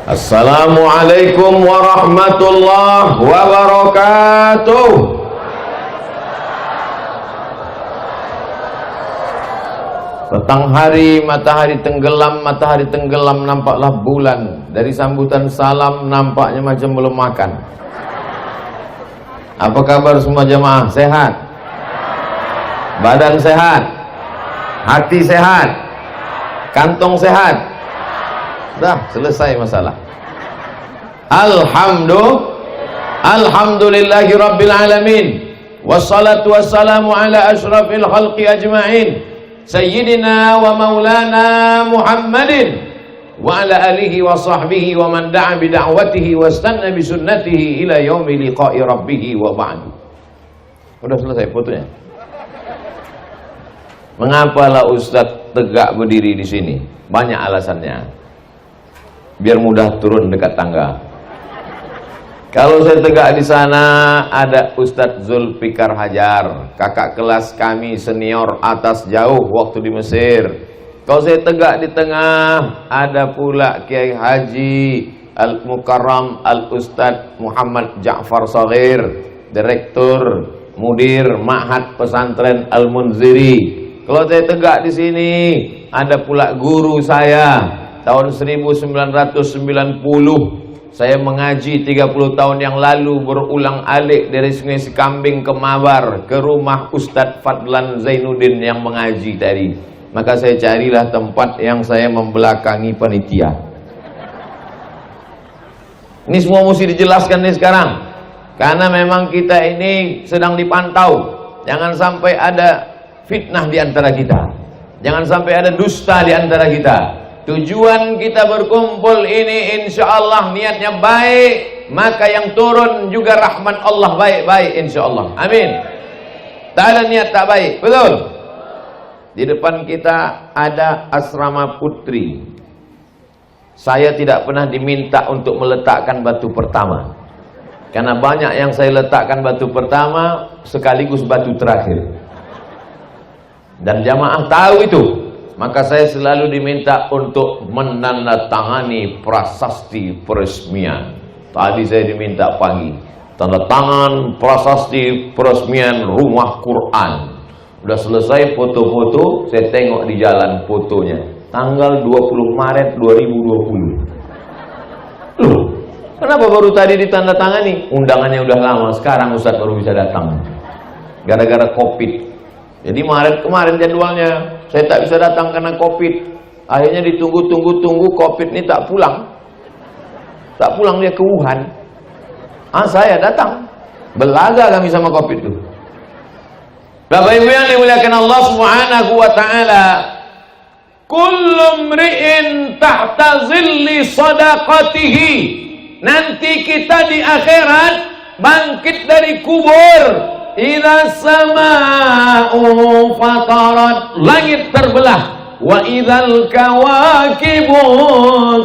Assalamualaikum warahmatullahi wabarakatuh. Petang hari matahari tenggelam nampaklah bulan. Dari sambutan salam nampaknya macam belum makan. Apa kabar semua jemaah? Sehat? Badan sehat? Hati sehat? Kantong sehat? Dah selesai masalah. Alhamdulillahi rabbil alamin. Wassalatu wassalamu ala ashrafil khalqi ajma'in, Sayyidina wa maulana Muhammadin wa ala alihi wa sahbihi wa man da'a bi da'watihi wa istanna bi sunnatihi ila yaumi liqa'i rabbih wa ba'du. Sudah selesai fotonya. Mengapalah Ustadz tegak berdiri di sini? Banyak alasannya. Biar mudah turun dekat tangga. Kalau saya tegak di sana, ada Ustadz Zulfikar Hajar, kakak kelas kami senior atas jauh waktu di Mesir. Kalau saya tegak di tengah, ada pula Kiai Haji Al-Mukarram Al-Ustadz Muhammad Ja'far Shaghir, Direktur Mudir Ma'had Pesantren Al-Munziri. Kalau saya tegak di sini, ada pula guru saya tahun 1990. Saya mengaji 30 tahun yang lalu, berulang alik dari Sungai Sikambing ke Mabar, ke rumah Ustadz Fadlan Zainuddin yang mengaji tadi. Maka saya carilah tempat yang saya membelakangi panitia. Ini semua mesti dijelaskan nih sekarang, karena memang kita ini sedang dipantau. Jangan sampai ada fitnah di antara kita, jangan sampai ada dusta di antara kita. Tujuan kita berkumpul ini insya Allah niatnya baik, maka yang turun juga rahmat Allah baik-baik insya Allah. Amin. Tak ada niat tak baik, betul? Di depan kita ada asrama putri. Saya tidak pernah diminta untuk meletakkan batu pertama, karena banyak yang saya letakkan batu pertama sekaligus batu terakhir, dan jamaah tahu itu. Maka saya selalu diminta untuk menandatangani prasasti peresmian. Tadi saya diminta pagi, tanda tangan prasasti peresmian rumah Quran. Udah selesai foto-foto, saya tengok di jalan fotonya, tanggal 20 Maret 2020. Loh, kenapa baru tadi ditandatangani? Undangannya udah lama, sekarang Ustadz baru bisa datang, gara-gara COVID. Jadi Maret kemarin jadwalnya, saya tak bisa datang karena COVID. Akhirnya ditunggu-tunggu COVID ini tak pulang. Tak pulang, dia ke Wuhan. Saya datang. Belaga kami sama COVID itu. Bapak Ibu yang dimuliakan Allah Subhanahu wa taala, kullu mri'in tahta zilli shadaqatihi. Nanti kita di akhirat bangkit dari kubur. Idza samaa'u fatarat, langit terbelah. Wa idzal kawakibu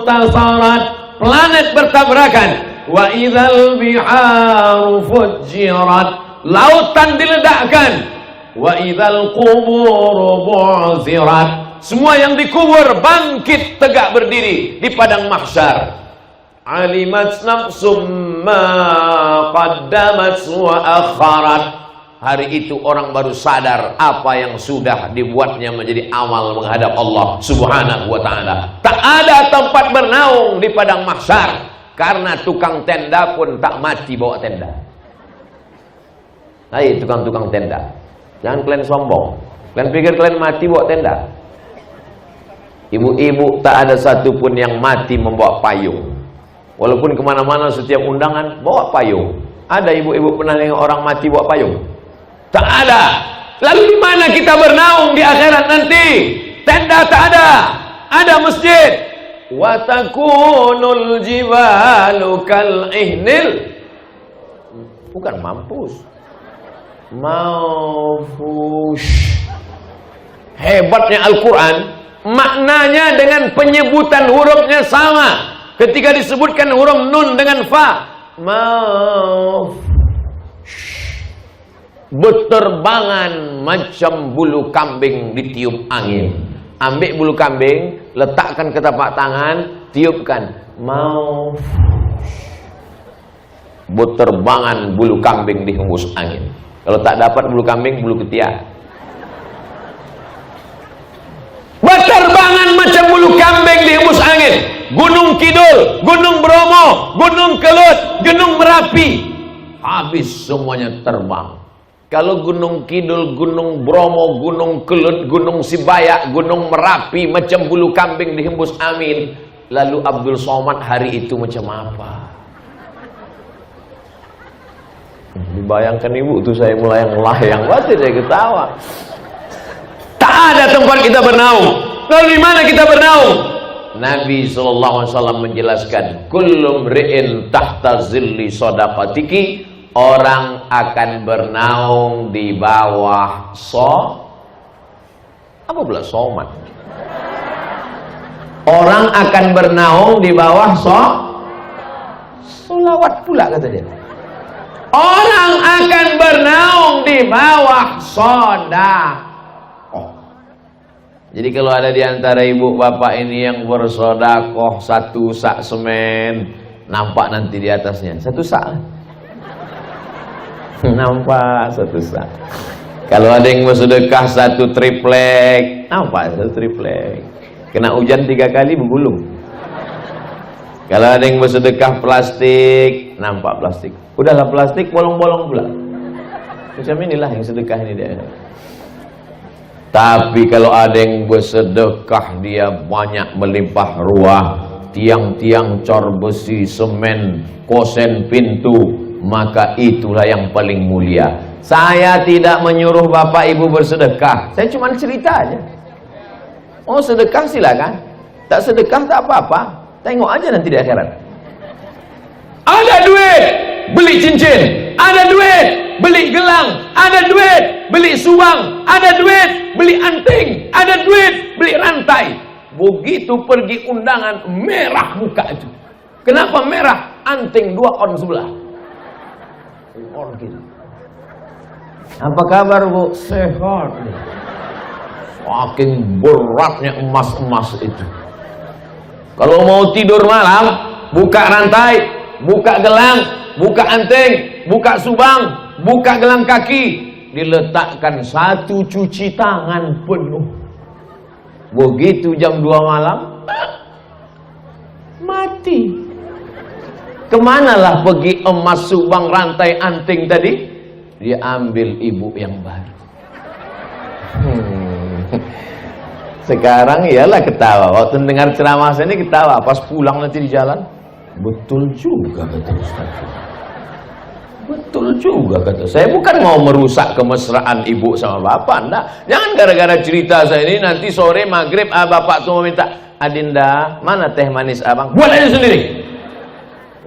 tasarat, planet bertabrakan. Wa idzal biharu fujirat, lautan diledakkan. Wa idzal qubur bu'zirat, semua yang dikubur bangkit tegak berdiri di padang mahsyar. Alimat nafsum ma qaddamat wa akharat. Hari itu orang baru sadar apa yang sudah dibuatnya menjadi amal menghadap Allah Subhanahu wa ta'ala. Tak ada tempat bernaung di padang mahsyar, karena tukang tenda pun tak mati bawa tenda. Hai tukang-tukang tenda, jangan kalian sombong. Kalian pikir kalian mati bawa tenda? Ibu-ibu tak ada satupun yang mati membawa payung. Walaupun kemana-mana setiap undangan bawa payung. Ada ibu-ibu pernah lihat orang mati bawa payung? Tak ada. Lalu di mana kita bernaung di akhirat nanti? Tenda tak ada, ada masjid. Wa takunul jibalu kal ihnil, bukan mampus, maufush. Hebatnya Al-Quran, maknanya dengan penyebutan hurufnya sama. Ketika disebutkan huruf nun dengan fa, berterbangan macam bulu kambing ditiup angin. Ambil bulu kambing, letakkan ke tapak tangan, tiupkan. mau berterbangan bulu kambing dihembus angin. Kalau tak dapat bulu kambing, bulu ketiak. Berterbangan macam bulu kambing dihembus angin. Gunung Kidul, Gunung Bromo, Gunung Kelut, Gunung Merapi, habis semuanya terbang. Kalau Gunung Kidul, Gunung Bromo, Gunung Kelut, Gunung Sibayak, Gunung Merapi macam bulu kambing dihembus angin, lalu Abdul Somad hari itu macam apa? Dibayangkan ibu tuh, saya mulai melayang, pasti saya ketawa. Tak ada tempat kita bernaung. Lalu di mana kita bernaung? Nabi SAW menjelaskan, kullum ri'in tahta zilli sodaqatiki, orang akan bernaung di bawah apa pula somat? Orang akan bernaung di bawah solawat pula kata dia. Orang akan bernaung di bawah sodakoh. Jadi kalau ada di antara ibu bapak ini yang bersodakoh 1 sak semen, nampak nanti di atasnya 1 sak. Nampak 1 sak. Kalau ada yang bersedekah 1 triplek, nampak 1 triplek. Kena hujan 3 kali bergulung. Kalau ada yang bersedekah plastik, nampak plastik. Udahlah plastik, bolong-bolong pula. Macam inilah yang sedekah ini dia. Tapi kalau ada yang bersedekah, dia banyak melimpah ruah, tiang-tiang cor besi, semen, kosen pintu, maka itulah yang paling mulia. Saya tidak menyuruh bapak ibu bersedekah, saya cuma cerita aja. Oh sedekah silakan, tak sedekah tak apa-apa, tengok aja nanti di akhirat. Ada duit beli cincin, ada duit beli gelang, ada duit beli subang, ada duit beli anting, ada duit beli rantai. Begitu pergi undangan, merah muka itu. Kenapa merah? Anting 2 on sebelah. On gitu. Apa kabar bu? Sehat. Saking beratnya emas-emas itu. Kalau mau tidur malam, buka rantai, buka gelang, buka anting, buka subang, buka gelang kaki, diletakkan 1 cuci tangan penuh. Begitu jam 2 malam, mati. Kemanalah pergi emas, subang, rantai, anting tadi? Dia ambil ibu yang baru. Sekarang iyalah ketawa. Waktu dengar ceramah saya ini ketawa. Pas pulang nanti di jalan, betul juga kata Ustaz. Betul juga kata saya. Bukan mau merusak kemesraan ibu sama bapak, enggak. Jangan gara-gara cerita saya ini nanti sore maghrib bapak tuh minta, Adinda, mana teh manis abang? Buat aja sendiri.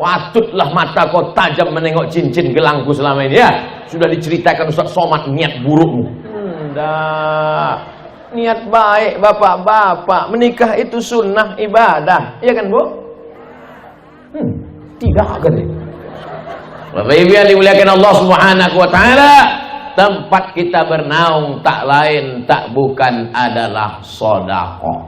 Watutlah mata kau tajam menengok cincin gelangku selama ini ya. Sudah diceritakan Ustaz Somad niat burukmu. Enggak. Niat baik bapak-bapak. Menikah itu sunnah ibadah, iya kan bu? Tidak kan? Bapak Ibu yang dimuliakan Allah Subhanahu wa taala, tempat kita bernaung tak lain tak bukan adalah sedekah.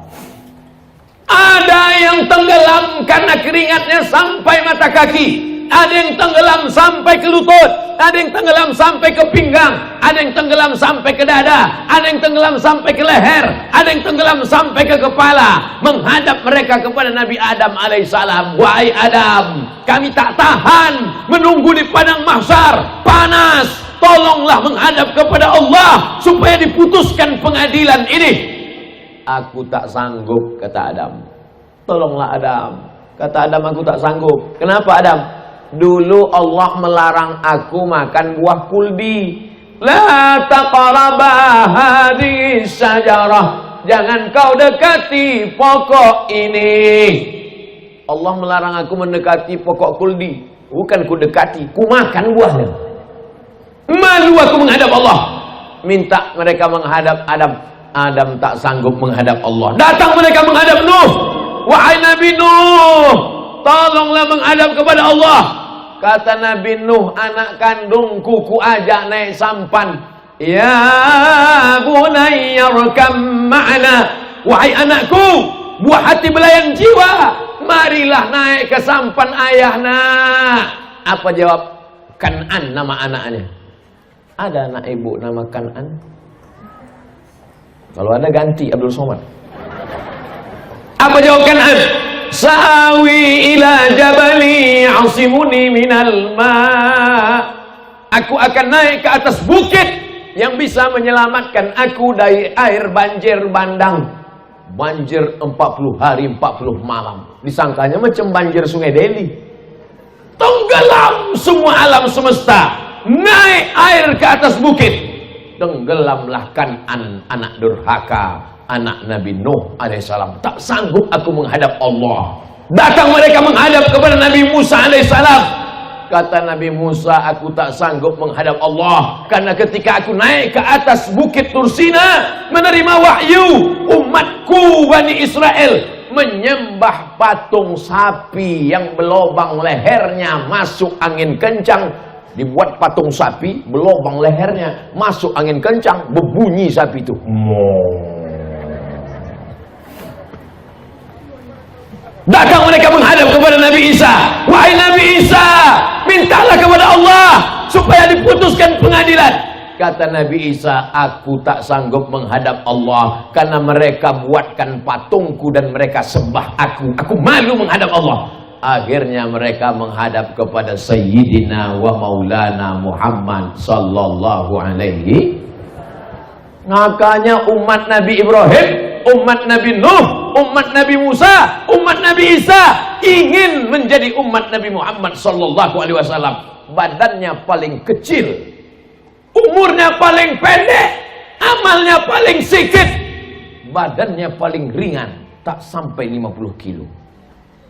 Ada yang tenggelam karena keringatnya sampai mata kaki, ada yang tenggelam sampai ke lutut, ada yang tenggelam sampai ke pinggang, ada yang tenggelam sampai ke dada, ada yang tenggelam sampai ke leher, ada yang tenggelam sampai ke kepala, menghadap mereka kepada Nabi Adam alaihissalam. Wahai Adam, kami tak tahan menunggu di padang mahsyar, panas, tolonglah menghadap kepada Allah supaya diputuskan pengadilan ini. Aku tak sanggup, kata Adam. Tolonglah Adam. Kata Adam, aku tak sanggup. Kenapa Adam? Dulu Allah melarang aku makan buah kuldi. La taqraba hadhihi syajarah. Jangan kau dekati pokok ini. Allah melarang aku mendekati pokok kuldi. Bukan ku dekati, ku makan buahnya. Malu aku menghadap Allah. Minta mereka menghadap Adam. Adam tak sanggup menghadap Allah. Datang mereka menghadap Nuh. Wahai Nabi Nuh, tolonglah menghadap kepada Allah. Kata Nabi Nuh, anak kandungku ku ajak naik sampan. Ya bunayya rkam ma'ana. Wahai anakku, buah hati belayan jiwa, marilah naik ke sampan ayahna. Apa jawab? Kan'an nama anaknya. Ada anak ibu nama Kan'an? Kalau ada ganti Abdul Somad. Apa jawab Kan'an? Sa'awi ila jabali asimuni minal ma'. Aku akan naik ke atas bukit yang bisa menyelamatkan aku dari air banjir bandang. Banjir 40 hari 40 malam. Disangkanya macam banjir Sungai Deli. Tenggelam semua alam semesta. Naik air ke atas bukit. Tenggelamlah Kan'an, anak durhaka, anak Nabi Nuh alaihissalam. Tak sanggup aku menghadap Allah. Datang mereka menghadap kepada Nabi Musa alaihissalam. Kata Nabi Musa, aku tak sanggup menghadap Allah, karena ketika aku naik ke atas bukit Tursina menerima wahyu, umatku Bani Israel menyembah patung sapi yang berlobang lehernya, masuk angin kencang. Dibuat patung sapi, berlobang lehernya, masuk angin kencang, berbunyi sapi itu. Datang mereka menghadap kepada Nabi Isa. Wahai Nabi Isa, mintalah kepada Allah supaya diputuskan pengadilan. Kata Nabi Isa, aku tak sanggup menghadap Allah karena mereka buatkan patungku dan mereka sembah aku. Aku malu menghadap Allah. Akhirnya mereka menghadap kepada Sayyidina wa Maulana Muhammad sallallahu alaihi. Makanya umat Nabi Ibrahim, umat Nabi Nuh, umat Nabi Musa, umat Nabi Isa ingin menjadi umat Nabi Muhammad sallallahu alaihi wasallam. Badannya paling kecil, umurnya paling pendek, amalnya paling sedikit, badannya paling ringan, tak sampai 50 kilo.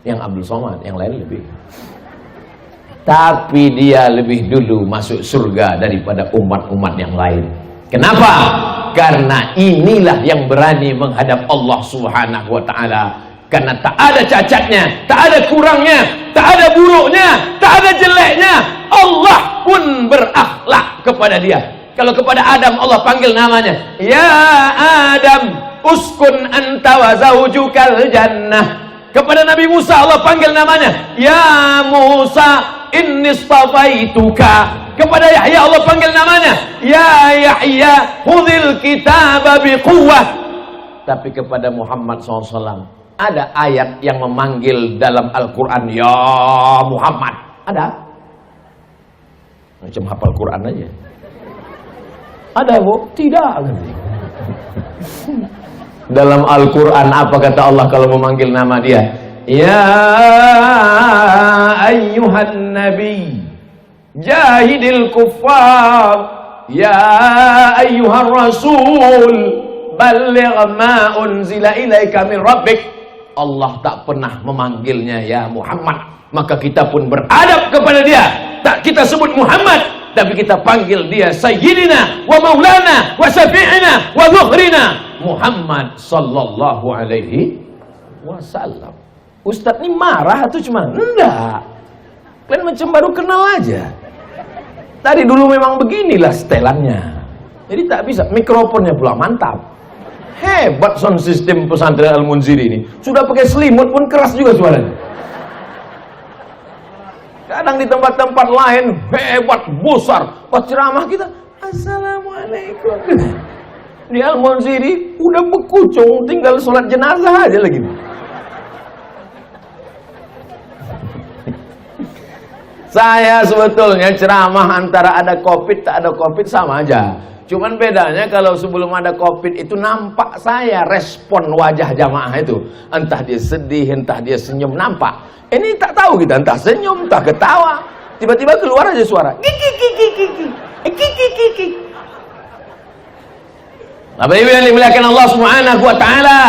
Yang Abdul Somad, yang lain lebih. Tapi dia lebih dulu masuk surga daripada umat-umat yang lain. Kenapa? Karena inilah yang berani menghadap Allah Subhanahu wa ta'ala. Karena tak ada cacatnya, tak ada kurangnya, tak ada buruknya, tak ada jeleknya. Allah pun berakhlak kepada dia. Kalau kepada Adam Allah panggil namanya, ya Adam, uskun anta wa zawjukal jannah. Kepada Nabi Musa Allah panggil namanya, ya Musa, inni istafaituka. Kepada Yahya Allah panggil namanya, ya Yahya, khudhil kitaba biquwwah. Tapi kepada Muhammad SAW ada ayat yang memanggil dalam Al-Quran, ya Muhammad. Ada? Macam hafal Quran aja. Ada bu? Tidak. Dalam Al-Quran apa kata Allah kalau memanggil nama dia? Ya ayyuhan nabi jahidil kuffar, ya ayyuhan rasul balligh ma unzila ilaika min rabbik. Allah tak pernah memanggilnya ya Muhammad, maka kita pun beradab kepada dia. Tak kita sebut Muhammad, tapi kita panggil dia Sayyidina wa Maulana wa Syafi'ina wa Zuhrina Muhammad sallallahu alaihi wasallam. Ustadz ini marah atau cuma? Enggak. Kalian macam baru kenal aja. Tadi dulu memang beginilah setelannya. Jadi tak bisa, mikrofonnya pula mantap. Hebat sound system pesantren Al-Munziri ini. Sudah pakai selimut pun keras juga suaranya. Kadang di tempat-tempat lain hebat, besar. Pas ceramah kita, assalamualaikum. Di Al-Munziri udah bekucung, tinggal sholat jenazah aja lagi. Saya sebetulnya ceramah antara ada COVID tak ada COVID sama aja. Cuman bedanya kalau sebelum ada COVID itu nampak saya respon wajah jamaah itu. Entah dia sedih, entah dia senyum, nampak. Ini tak tahu kita, entah senyum, entah ketawa. Tiba-tiba keluar aja suara. Bapak-ibu yang dimuliakan Allah Subhanahu wa ta'ala.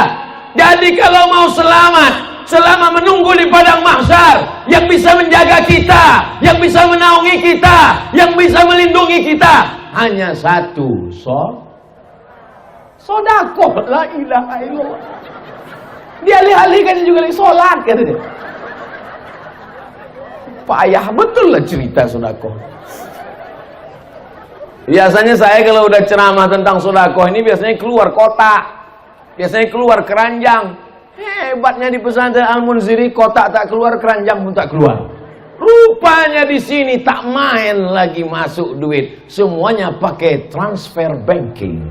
Jadi kalau mau selamat, selama menunggu di padang mahsyar, yang bisa menjaga kita, yang bisa menaungi kita, yang bisa melindungi kita, hanya satu, sodakoh. La ilaha illallah. Dia alih-alihkan juga lagi sholat, kata dia. Payah betul lah cerita sodakoh. Biasanya saya kalau udah ceramah tentang sodakoh ini biasanya keluar kota, biasanya keluar keranjang. Hebatnya di pesantren Al-Munziri, kotak tak keluar, keranjang pun tak keluar. Rupanya di sini tak main lagi masuk duit, semuanya pakai transfer banking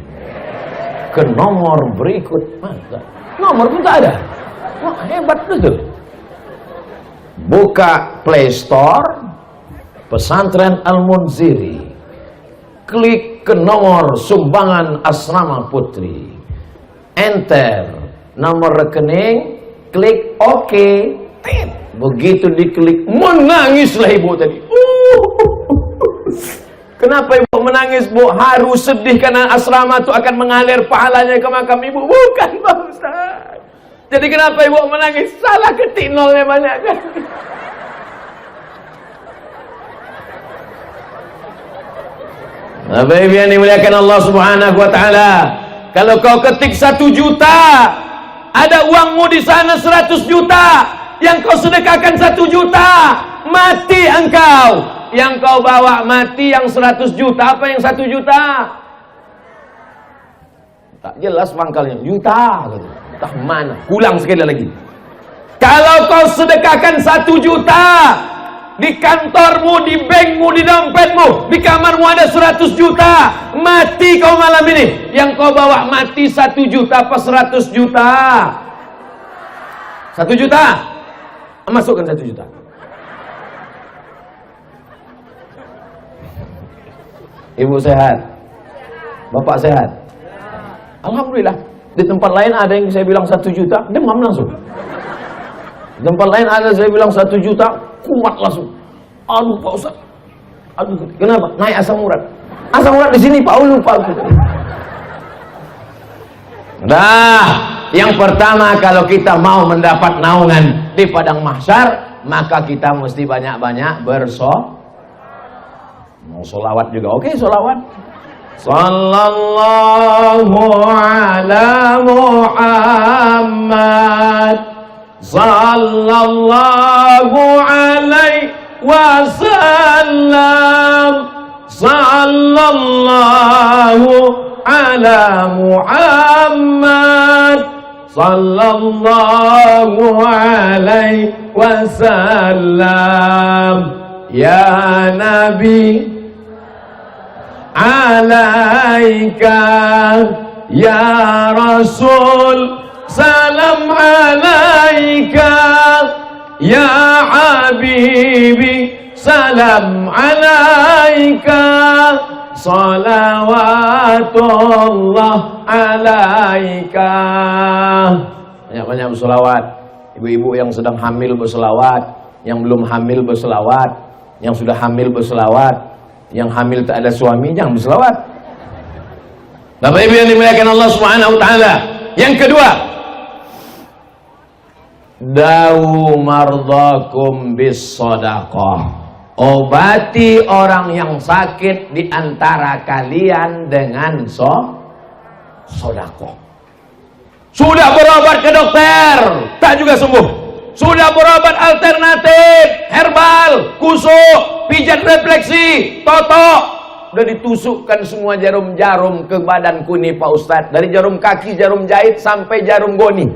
ke nomor berikut. Nomor pun tak ada. Wah, hebat betul. Buka Play Store Pesantren Al-Munziri, klik ke nomor sumbangan asrama putri, enter nomor rekening, klik OK. Begitu diklik, menangislah ibu tadi. Kenapa ibu menangis, Bu? Harus sedih karena asrama itu akan mengalir pahalanya ke makam ibu. Bukan, Pak Ustaz. Jadi kenapa ibu menangis? Salah ketik nolnya banyak kan. Bapak Ibu yang dimuliakan Allah Subhanahu wa taala, kalau kau ketik 1 juta, ada uangmu di sana 100 juta, yang kau sedekahkan 1 juta, mati engkau. Yang kau bawa mati yang 100 juta, apa yang 1 juta? Tak jelas pangkalnya, juta. Tak mana? Ulang sekali lagi. Kalau kau sedekahkan 1 juta, di kantormu, di bankmu, di dompetmu, di kamarmu ada 100 juta, mati kau malam ini. Yang kau bawa mati 1 juta apa 100 juta? 1 juta. Masukkan 1 juta. Ibu sehat? Bapak sehat? Alhamdulillah. Di tempat lain ada yang saya bilang 1 juta, demam langsung. Di tempat lain ada saya bilang 1 juta, kuat langsung. Aduh Pak Ustaz. Aduh, kenapa? Naik asam urat. Asam urat di sini Pak, lupa aku. Nah, yang pertama kalau kita mau mendapat naungan di padang mahsyar, maka kita mesti banyak-banyak mau sholawat juga. Oke, sholawat. Sallallahu ala Muhammad, sallallahu alaihi wasallam, sallallahu ala Muhammad, sallallahu alaihi wasallam. Ya Nabi alaika, ya Rasul salam alaika, ya Habibi salam alaika, salawatullah alaika. Banyak-banyak berselawat. Ibu-ibu yang sedang hamil berselawat, yang belum hamil berselawat, yang sudah hamil berselawat, yang hamil tak ada suami jangan berselawat. Bapak Ibu yang dimuliakan Allah Subhanahu wa taala. Yang kedua, dawu mardhakum bis shadaqah. Obati orang yang sakit di antara kalian dengan sedekah. Sudah berobat ke dokter, tak juga sembuh. Sudah berobat alternatif, herbal, kusuk, pijat refleksi, totok. Sudah ditusukkan semua jarum-jarum ke badanku nih Pak Ustadz. Dari jarum kaki, jarum jahit, sampai jarum goni.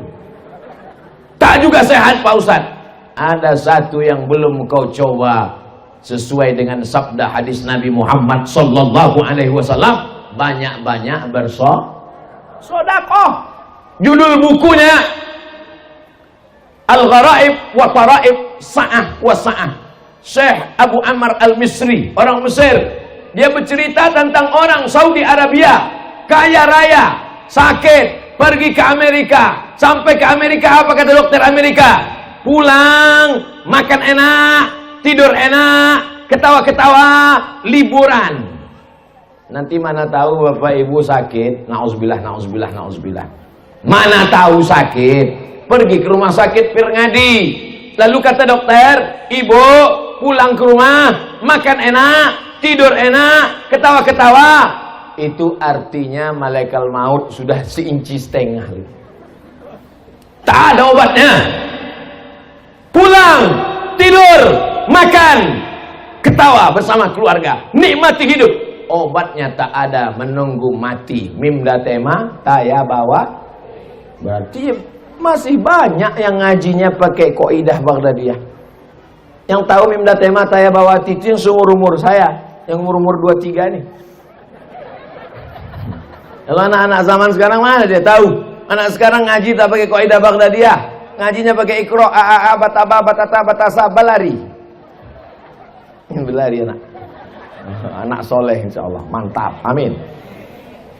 Tak juga sehat Pak Ustadz. Ada satu yang belum kau coba. Sesuai dengan sabda hadis Nabi Muhammad sallallahu alaihi wasallam, banyak-banyak bersedekah. Judul bukunya Al-Gharaib wa Taraib Sa'ah wa Sa'ah. Syekh Abu Ammar Al-Misri, orang Mesir. Dia bercerita tentang orang Saudi Arabia, kaya raya, sakit, pergi ke Amerika. Sampai ke Amerika, apa kata dokter Amerika? Pulang, makan enak, tidur enak, ketawa-ketawa, liburan. Nanti mana tahu Bapak Ibu sakit, na'udzubillah, na'udzubillah, na'udzubillah. Mana tahu sakit, pergi ke rumah sakit Pirngadi. Lalu kata dokter, ibu pulang ke rumah, makan enak, tidur enak, ketawa-ketawa. Itu artinya malaikat maut sudah 1,5 inci. Tak ada obatnya. Pulang, tidur, makan, ketawa bersama keluarga, nikmati hidup. Obatnya tak ada, menunggu mati. Mim datema, taya bawa. Berarti Masih banyak yang ngajinya pakai kaidah Baghdadiyah. Yang tahu Mimda Tema Taya Bawati itu yang seumur-umur saya, yang umur-umur 23 nih. Kalau anak-anak zaman sekarang mana dia tahu? Anak sekarang ngaji tak pakai kaidah Baghdadiyah. Ngajinya pakai Iqra, a bataba batata batasa balari. Belari anak. Anak soleh insyaallah. Mantap. Amin.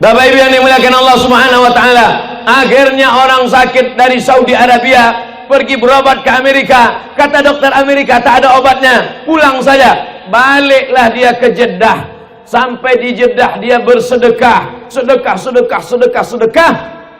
Bapak Ibu yang dimuliakan Allah Subhanahu wa taala, akhirnya orang sakit dari Saudi Arabia pergi berobat ke Amerika. Kata dokter Amerika tak ada obatnya, pulang saja. Baliklah dia ke Jeddah. Sampai di Jeddah dia bersedekah, sedekah.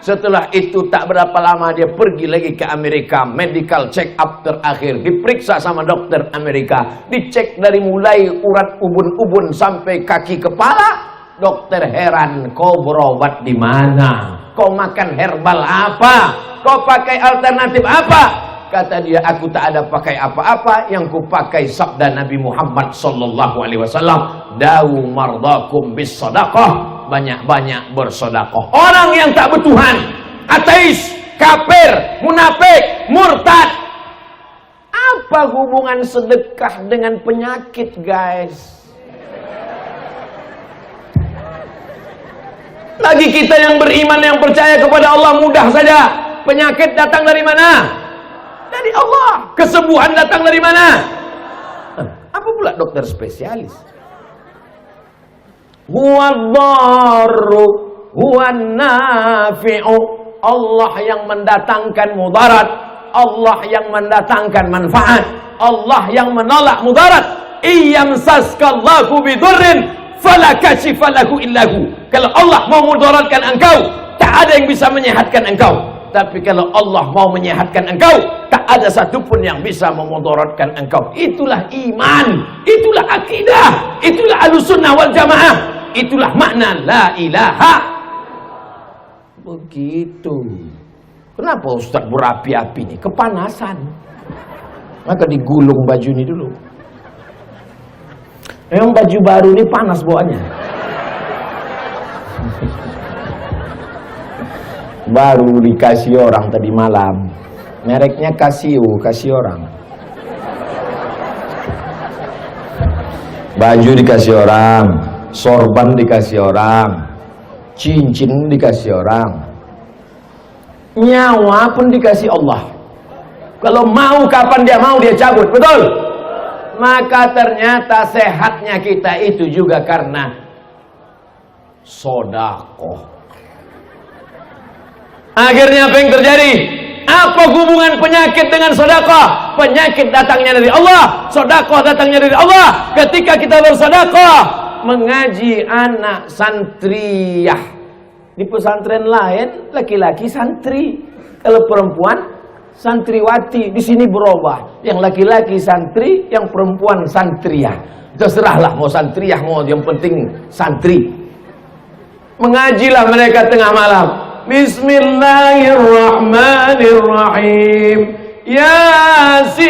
Setelah itu tak berapa lama dia pergi lagi ke Amerika, medical check up terakhir, diperiksa sama dokter Amerika, dicek dari mulai urat ubun-ubun sampai kaki kepala. Dokter heran, kau berobat di mana? Kau makan herbal apa? Kau pakai alternatif apa? Kata dia, aku tak ada pakai apa-apa, yang ku pakai sabda Nabi Muhammad sallallahu alaihi wasallam, dawu mardakum bis sadaqah, banyak-banyak bersedekah. Orang yang tak bertuhan, ateis, kafir, munafik, murtad. Apa hubungan sedekah dengan penyakit, guys? Lagi kita yang beriman, yang percaya kepada Allah, mudah saja. Penyakit datang dari mana? Dari Allah. Kesembuhan datang dari mana? Apa pula dokter spesialis? Huwadh-dharru huwan-nafi'u. Allah yang mendatangkan mudarat, Allah yang mendatangkan manfaat, Allah yang menolak mudarat. Iyamsaskallahu bidurrin fala kashifa lahu illahu. Kalau Allah mau mudaratkan engkau, tak ada yang bisa menyehatkan engkau. Tapi kalau Allah mau menyehatkan engkau, tak ada satupun yang bisa memudaratkan engkau. Itulah iman, itulah akidah, itulah Ahlussunnah wal Jamaah, itulah makna la ilaha. Begitu. Kenapa Ustaz berapi-api nih? Kepanasan. Maka digulung baju ini dulu. Memang baju baru ini panas bawaannya. Baru dikasih orang tadi malam. Mereknya Casio, kasih orang. Baju dikasih orang, sorban dikasih orang, cincin dikasih orang, nyawa pun dikasih Allah. Kalau mau kapan dia mau dia cabut, betul? Maka ternyata sehatnya kita itu juga karena sedekah. Akhirnya apa yang terjadi? Apa hubungan penyakit dengan sedekah? Penyakit datangnya dari Allah, sedekah datangnya dari Allah. Ketika kita bersedekah, mengaji anak santriyah. Di pesantren lain laki-laki santri, kalau perempuan santriwati. Di sini berubah, yang laki-laki santri, yang perempuan santriyah. Terserahlah mau santriyah mau, yang penting santri. Mengajilah mereka tengah malam. Bismillahirrahmanirrahim. Yasin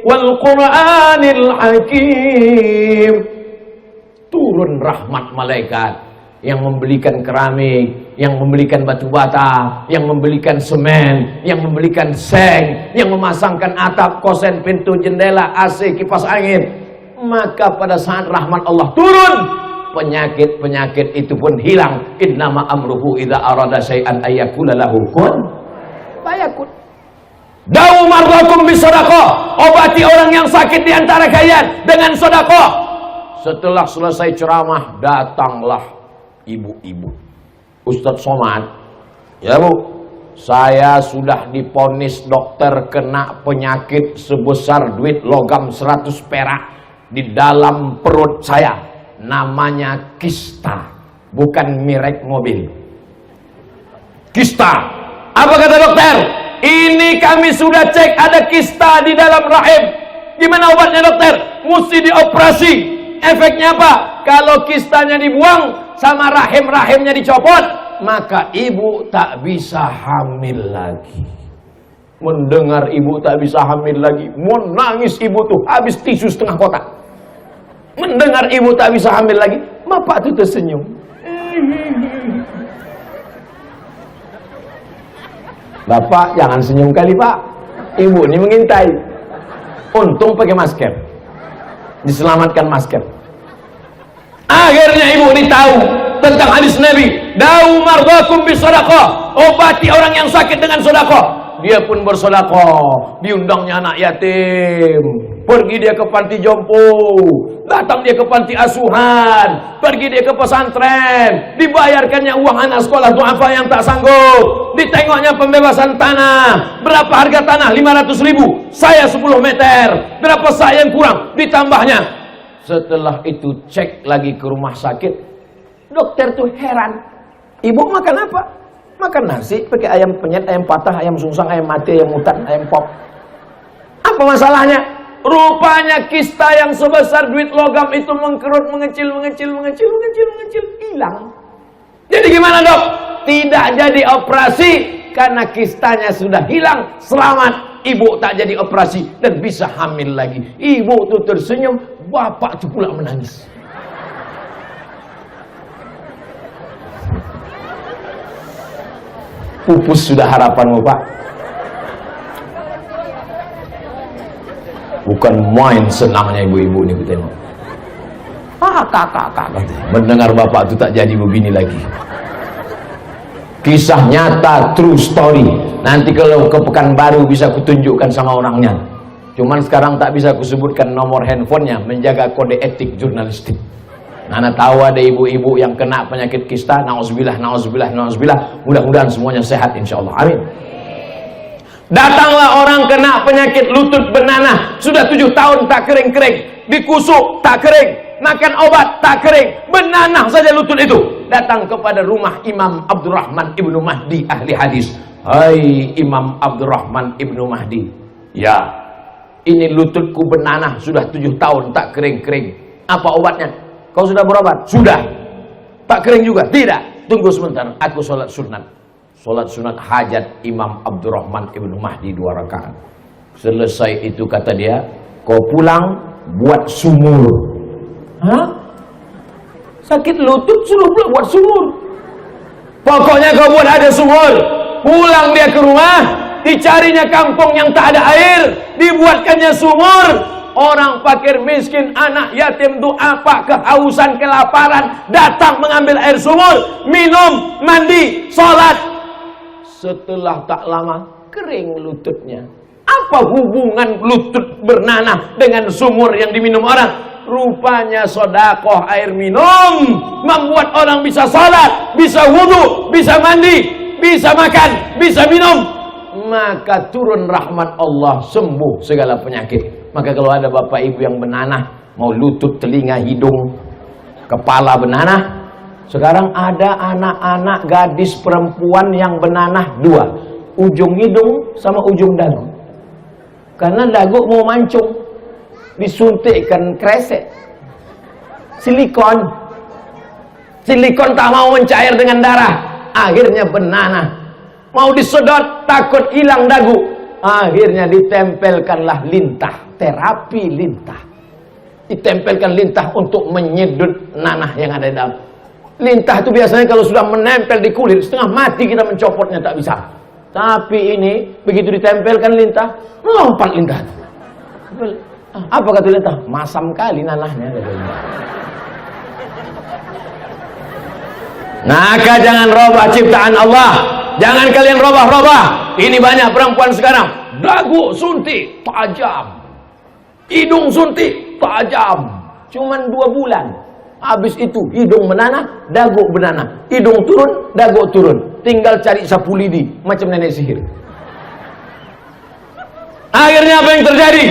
wal Qur'anil Hakim. Turun rahmat malaikat yang membelikan keramik, yang membelikan batu bata, yang membelikan semen, yang membelikan seng, yang memasangkan atap, kosen, pintu, jendela, AC, kipas angin. Maka pada saat rahmat Allah turun, penyakit-penyakit itu pun hilang. Innama amruhu idza arada syai'an ayyakula lahu kun fayakun. Dawu mardakum bisadaqah. Obati orang yang sakit di antara kalian dengan sedekah. Setelah selesai ceramah, datanglah ibu-ibu. Ustadz Somad, ya Bu, saya sudah diponis dokter kena penyakit sebesar duit logam 100 perak di dalam perut saya. Namanya kista, bukan merek mobil. Kista. Apa kata dokter? Ini kami sudah cek ada kista di dalam rahim. Gimana obatnya dokter? Mesti dioperasi. Efeknya apa? Kalau kistanya dibuang sama rahim-rahimnya dicopot, maka ibu tak bisa hamil lagi. Mendengar ibu tak bisa hamil lagi, mau nangis ibu tuh habis tisu setengah kotak. Mendengar ibu tak bisa hamil lagi, bapak tuh tersenyum. Bapak jangan senyum kali Pak, ibu ini mengintai. Untung pakai masker, diselamatkan masker. Akhirnya ibu ini tahu tentang hadis Nabi, da'u mardakum bisadaqah, obati orang yang sakit dengan sedekah. Dia pun bersedekah, diundangnya anak yatim, pergi dia ke panti jompo, datang dia ke panti asuhan, pergi dia ke pesantren, dibayarkannya uang anak sekolah du'afa yang tak sanggup, ditengoknya pembebasan tanah. Berapa harga tanah? 500.000, saya 10 meter, berapa saya yang kurang, ditambahnya. Setelah itu cek lagi ke rumah sakit, dokter tuh heran, ibu makan apa? Makan nasi pakai ayam penyet, ayam patah, ayam sungsang, ayam mati, ayam hutan, ayam pop. Apa masalahnya? Rupanya kista yang sebesar duit logam itu mengkerut, mengecil, hilang. Jadi gimana dok? Tidak jadi operasi karena kistanya sudah hilang, selamat. Ibu tak jadi operasi dan bisa hamil lagi. Ibu tuh tersenyum, bapak tuh pula menangis. Pupus sudah harapanmu Pak. Bukan main senangnya ibu-ibu ini ku tengok. Kakak mendengar bapak itu tak jadi begini lagi. Kisah nyata, true story. Nanti kalau ke Pekanbaru bisa kutunjukkan sama orangnya. Cuman sekarang tak bisa kusebutkan nomor handphonenya, menjaga kode etik jurnalistik. Nana tahu ada ibu-ibu yang kena penyakit kista, nauzubillah. Mudah-mudahan semuanya sehat insyaallah. Amin. Datanglah orang kena penyakit lutut bernanah, sudah 7 tahun tak kering-kering, dikusuk tak kering, makan obat tak kering, bernanah saja lutut itu. Datang kepada rumah Imam Abdurrahman Ibnu Mahdi ahli hadis. Hai Imam Abdurrahman Ibnu Mahdi, ya, ini lututku bernanah sudah 7 tahun tak kering-kering. Apa obatnya? Kau sudah berobat? Sudah. Tak kering juga? Tidak. Tunggu sebentar, aku sholat sunat. Sholat sunat hajat Imam Abdurrahman Ibnu Mahdi 2 rakaat. Selesai itu kata dia, kau pulang buat sumur. Hah? Sakit lutut suruh pulang buat sumur? Pokoknya kau buat ada sumur. Pulang dia ke rumah, dicarinya kampung yang tak ada air, dibuatkannya sumur. Orang fakir miskin, anak yatim, du'afa, kehausan, kelaparan, datang mengambil air sumur, minum, mandi, sholat. Setelah tak lama, kering lututnya. Apa hubungan lutut bernanah dengan sumur yang diminum orang? Rupanya sodakoh air minum membuat orang bisa sholat, bisa wudhu, bisa mandi, bisa makan, bisa minum. Maka turun rahmat Allah, sembuh segala penyakit. Maka kalau ada bapak ibu yang benanah, mau lutut, telinga, hidung, kepala benanah, sekarang ada anak-anak gadis perempuan yang benanah 2, ujung hidung sama ujung dagu. Karena dagu mau mancung, disuntikkan kresek, silikon tak mau mencair dengan darah, akhirnya benanah. Mau disedot takut hilang dagu, akhirnya ditempelkanlah lintah, terapi lintah. Ditempelkan lintah untuk menyedot nanah yang ada di dalam. Lintah itu biasanya kalau sudah menempel di kulit, setengah mati kita mencopotnya tak bisa. Tapi ini begitu ditempelkan lintah, melompat lintah. Apa kata lintah? Masam kali nanahnya. Maka jangan robah ciptaan Allah. Jangan kalian robah-robah. Ini banyak perempuan sekarang, dagu suntik tajam, hidung suntik tajam, cuman 2 bulan. Habis itu hidung menanah, dagu benanah, hidung turun, dagu turun. Tinggal cari sapu lidi macam nenek sihir. Akhirnya apa yang terjadi?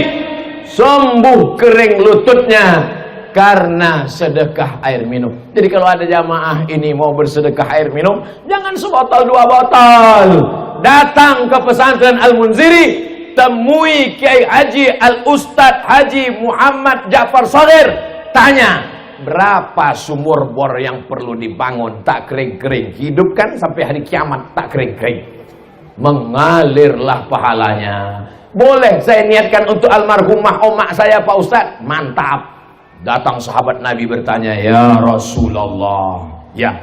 Sembuh kering lututnya karena sedekah air minum. Jadi kalau ada jamaah ini mau bersedekah air minum, jangan sebotol 2 botol. Datang ke pesantren Al-Munziri, temui Kiai Haji Al-Ustadz Haji Muhammad Ja'far Shaqir, tanya berapa sumur bor yang perlu dibangun tak kering-kering, hidupkan sampai hari kiamat tak kering-kering, mengalirlah pahalanya. Boleh saya niatkan untuk almarhumah omak saya Pak Ustadz? Mantap. Datang sahabat Nabi bertanya, ya Rasulullah, ya,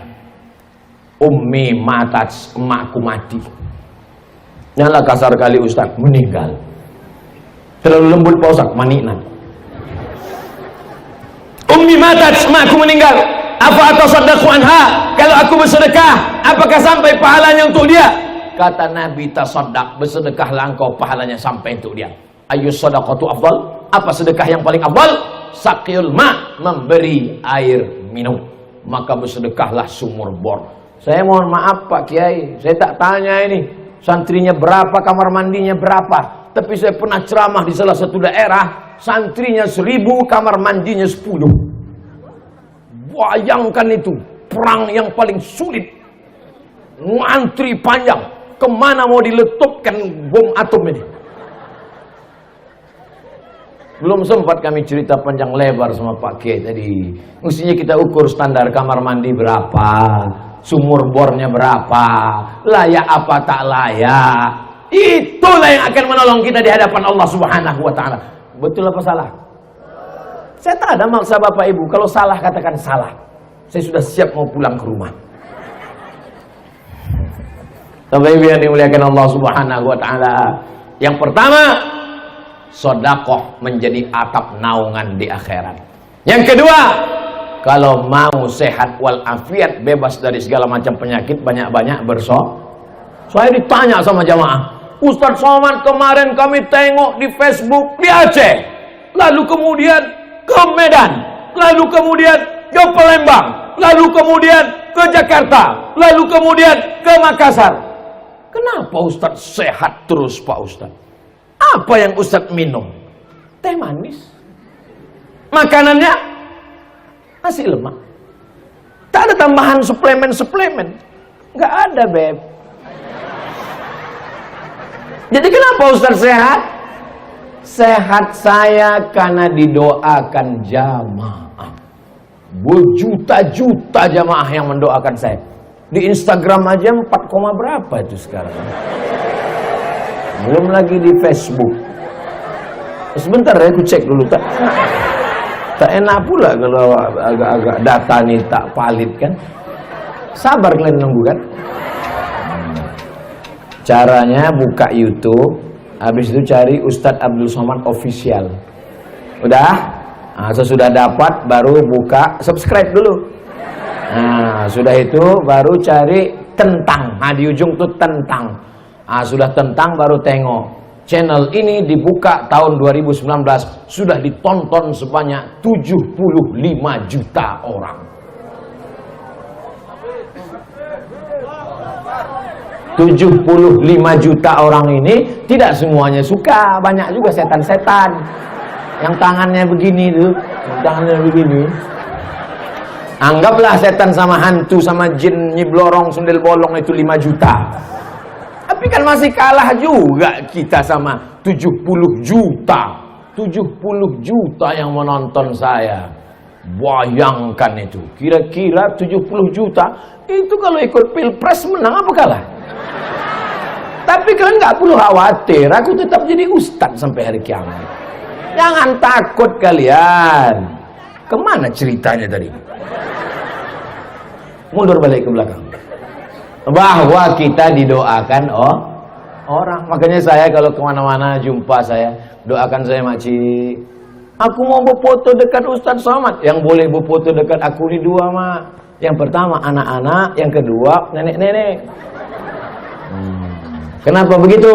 ummi matat, emakku mati. Nyala kasar kali Ustaz, meninggal. Terlalu lembut Pak Ustaz, maninan. Ummi matat, aku meninggal. Apa atasaddaqu anha? Kalau aku bersedekah, apakah sampai pahalanya untuk dia? Kata Nabi, tasaddaq, bersedekahlah engkau, pahalanya sampai untuk dia. Ayyus sadaqatu afdal? Apa sedekah yang paling afdal? Saqiyul ma, memberi air minum. Maka bersedekahlah sumur bor. Saya mohon maaf Pak Kiai, saya tak tanya ini santrinya berapa, kamar mandinya berapa. Tapi saya pernah ceramah di salah satu daerah, santrinya 1000, kamar mandinya 10. Bayangkan itu, perang yang paling sulit. Ngantri panjang, kemana mau diletupkan bom atom ini? Belum sempat kami cerita panjang lebar sama Pak Kiai tadi. Mestinya kita ukur standar kamar mandi berapa, sumur bornya berapa, layak apa tak layak. Itulah yang akan menolong kita di hadapan Allah Subhanahu wa taala. Betul apa salah? Saya tak ada maksa Bapak Ibu. Kalau salah katakan salah. Saya sudah siap mau pulang ke rumah. Bapak Ibu yang dimuliakan Allah Subhanahu wa taala. Yang pertama, sedekah menjadi atap naungan di akhirat. Yang kedua, kalau mau sehat walafiat, bebas dari segala macam penyakit, banyak-banyak Saya ditanya sama jamaah, Ustaz Somad, kemarin kami tengok di Facebook di Aceh, lalu kemudian ke Medan, lalu kemudian ke Palembang, lalu kemudian ke Jakarta, lalu kemudian ke Makassar. Kenapa Ustaz sehat terus Pak Ustaz? Apa yang Ustaz minum? Teh manis. Makanannya nasi lemak. Tak ada tambahan suplemen. Nggak ada, Beb. Jadi kenapa Ustaz sehat? Sehat saya karena didoakan jamaah. Berjuta-juta jamaah yang mendoakan saya. Di Instagram aja 4, berapa itu sekarang. Belum lagi di Facebook. Sebentar ya, aku cek dulu. Tak enak pula kalau agak-agak data nih tak valid kan. Sabar kalian nunggu kan. Caranya buka YouTube, habis itu cari Ustadz Abdul Somad Official. Udah? Nah, sesudah dapat baru buka, subscribe dulu. Nah, sudah itu baru cari tentang. Nah, di ujung tuh tentang. Nah, sudah tentang baru tengok. Channel ini dibuka tahun 2019, sudah ditonton sebanyak 75 juta orang. 75 juta orang ini tidak semuanya suka, banyak juga setan-setan yang tangannya begini tuh, tangannya begini. Anggaplah setan sama hantu sama jin nyiblorong sundel bolong itu 5 juta. Tapi kan masih kalah juga kita sama 70 juta. 70 juta yang menonton saya. Bayangkan itu. Kira-kira 70 juta itu kalau ikut pilpres menang apa kalah? Tapi kalian nggak perlu khawatir, aku tetap jadi ustadz sampai hari kiamat. Jangan takut kalian. Kemana ceritanya tadi? Mundur balik ke belakang. Bahwa kita didoakan orang. Makanya saya kalau kemana-mana jumpa saya, doakan saya makcik. Aku mau berfoto dekat Ustaz Somad. Yang boleh berfoto dekat aku ini 2 mak. Yang pertama anak-anak, yang kedua nenek-nenek. Kenapa begitu?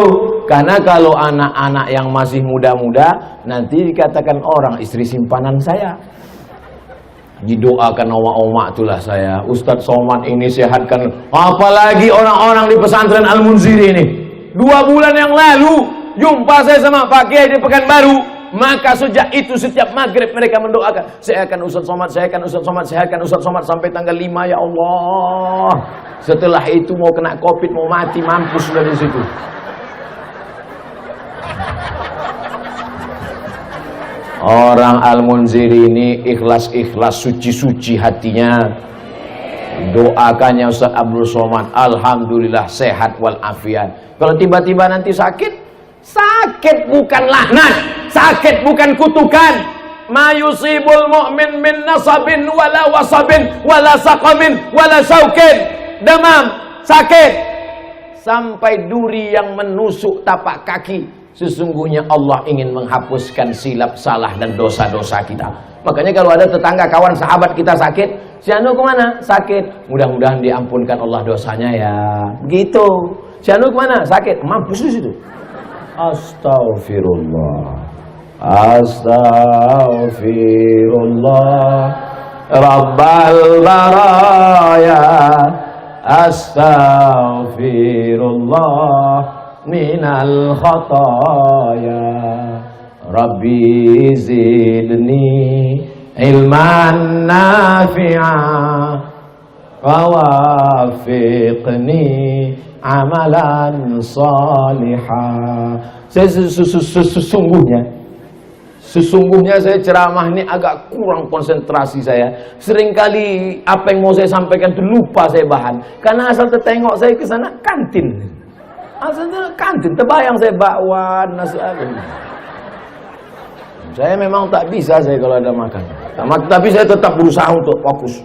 Karena kalau anak-anak yang masih muda-muda nanti dikatakan orang istri simpanan saya. Didoakan oma-oma itulah saya. Ustadz Somad ini sehatkan. Apalagi orang-orang di pesantren Al-Munziri ini. 2 bulan yang lalu jumpa saya sama Pak Kiai di Pekanbaru. Maka sejak itu setiap maghrib mereka mendoakan, saya akan Ustadz Somad, saya akan Ustadz Somad, saya akan Ustadz Somad sampai tanggal 5 ya Allah. Setelah itu mau kena COVID, mau mati, mampus sudah di situ. Orang Al-Munziri ini ikhlas-ikhlas, suci-suci hatinya. Doakannya Ustadz Abdul Somad, alhamdulillah sehat walafiat. Kalau tiba-tiba nanti sakit, sakit bukan laknat, sakit bukan kutukan. Ma yusibul mu'min min nasabin wala wasabin wala saqamin wala syaukin. Demam, sakit. sampai duri yang menusuk tapak kaki. Sesungguhnya Allah ingin menghapuskan silap salah dan dosa-dosa kita. Makanya kalau ada tetangga, kawan, sahabat kita sakit, si Anu kemana? Sakit. Mudah-mudahan diampunkan Allah dosanya ya. Begitu. Si Anu kemana? Sakit. Mampus di situ. Astaghfirullah. Astaghfirullah. Rabbal baraya. Astaghfirullah minal khataya. Rabbi zidni ilman nafi'a wawafiqni amalan salihah. Sesungguhnya saya ceramah ini agak kurang konsentrasi saya. Seringkali apa yang mau saya sampaikan itu lupa saya bahan. Karena asal tertengok saya ke sana kantin. Asal kantin, terbayang saya bakwan, nasi ayam. Saya memang tak bisa saya kalau ada makan. Tapi saya tetap berusaha untuk fokus.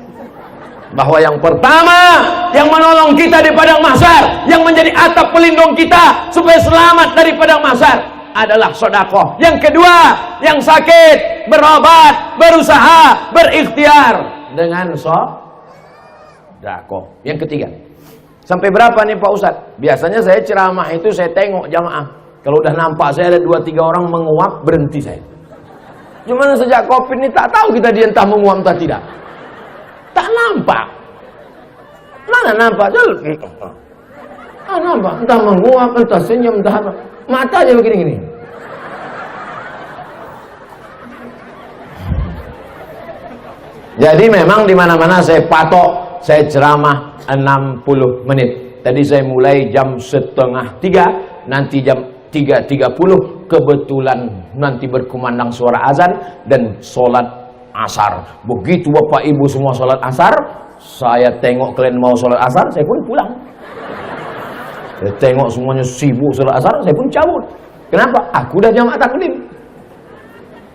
Bahwa yang pertama yang menolong kita di padang mahsyar, yang menjadi atap pelindung kita supaya selamat dari padang mahsyar adalah sedekah. Yang kedua, yang sakit berobat, berusaha, berikhtiar dengan sedekah. Yang ketiga, sampai berapa nih Pak Ustadz? Biasanya saya ceramah itu saya tengok jamaah. Kalau udah nampak saya ada 2-3 orang menguap, berhenti saya. Cuman sejak Covid ini tak tahu kita dia entah menguap entah tidak. Tak nampak. Mana nampak? Nampak. Entah menguap, entah senyum, entah apa. Matanya begini-gini. Jadi memang di mana-mana saya patok, saya ceramah 60 menit. Tadi saya mulai jam 2:30, nanti jam 3:30 kebetulan nanti berkumandang suara azan dan sholat asar. Begitu Bapak Ibu semua sholat asar, saya tengok kalian mau sholat asar, saya pun pulang. Saya tengok semuanya sibuk sholat asar, saya pun cabut. Kenapa? Aku udah jamaah taklim.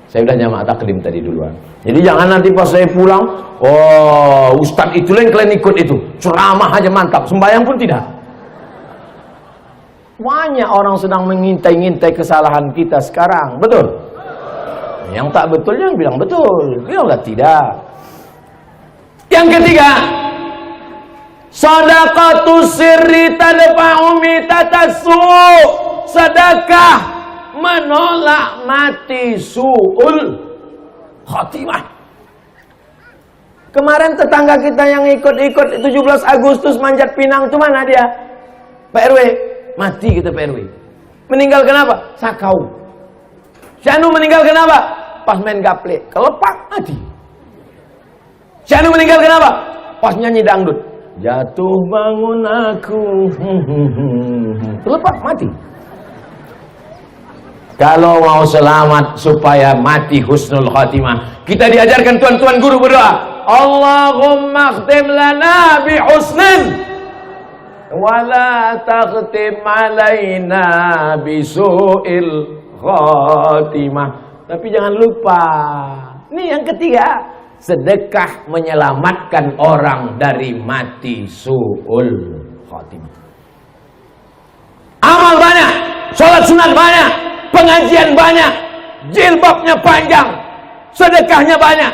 Saya udah jamaah taklim tadi duluan. Jadi jangan nanti pas saya pulang, oh Ustadz itu yang kalian ikut itu, ceramah aja mantap, sembahyang pun tidak. Banyak orang sedang mengintai-ngintai kesalahan kita sekarang, betul? Yang tak betul yang bilang betul, bilanglah tidak. Yang ketiga, shadaqatu sirri tadfa'u mitatassu. Sedekah menolak mati su'ul khatimah. Kemarin tetangga kita yang ikut 17 Agustus manjat pinang itu mana dia? Pak RW. Mati kita Pak RW. Meninggal kenapa? Sakau. Syanu meninggal kenapa? Pas main gaple. Kelepak mati. Syanu meninggal kenapa? Pas nyanyi dangdut. Jatuh bangun aku. Kelepak mati. Kalau mau selamat supaya mati husnul khatimah, kita diajarkan tuan-tuan guru berdoa. Allahumma khtim lana bi husnin wala takhtim alaina bisu'il khatimah. Tapi jangan lupa, ini yang ketiga, sedekah menyelamatkan orang dari mati su'ul khatimah. Amal banyak, sholat sunat banyak, pengajian banyak, jilbabnya panjang, sedekahnya banyak.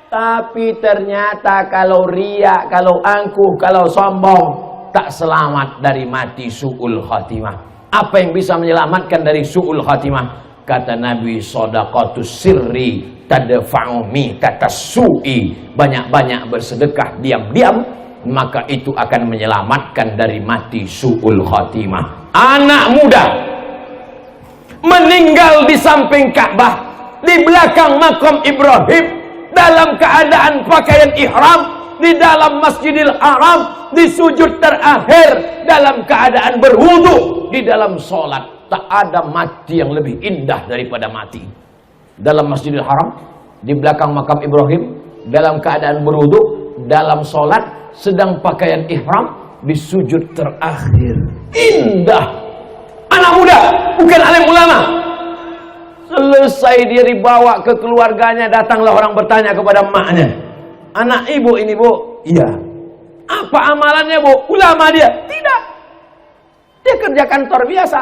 Tapi ternyata kalau riya, kalau angkuh, kalau sombong, tak selamat dari mati su'ul khatimah. Apa yang bisa menyelamatkan dari su'ul khatimah? Kata Nabi, shadaqatus sirri tadfa'u mitatassu'i. Banyak-banyak bersedekah diam-diam, maka itu akan menyelamatkan dari mati su'ul khatimah. Anak muda meninggal di samping Ka'bah, di belakang makam Ibrahim, dalam keadaan pakaian ihram, di dalam Masjidil Haram, di sujud terakhir, dalam keadaan berwudu, di dalam sholat. Tak ada mati yang lebih indah daripada mati. Dalam Masjidil Haram, di belakang makam Ibrahim, dalam keadaan berwudu, dalam sholat, sedang pakaian ihram, di sujud terakhir. Indah. Anak muda, bukan alim ulama. Selesai dia dibawa ke keluarganya, datanglah orang bertanya kepada emaknya. Anak ibu ini bu? Iya. Apa amalannya bu? Ulama dia? Tidak. Dia kerja kantor biasa.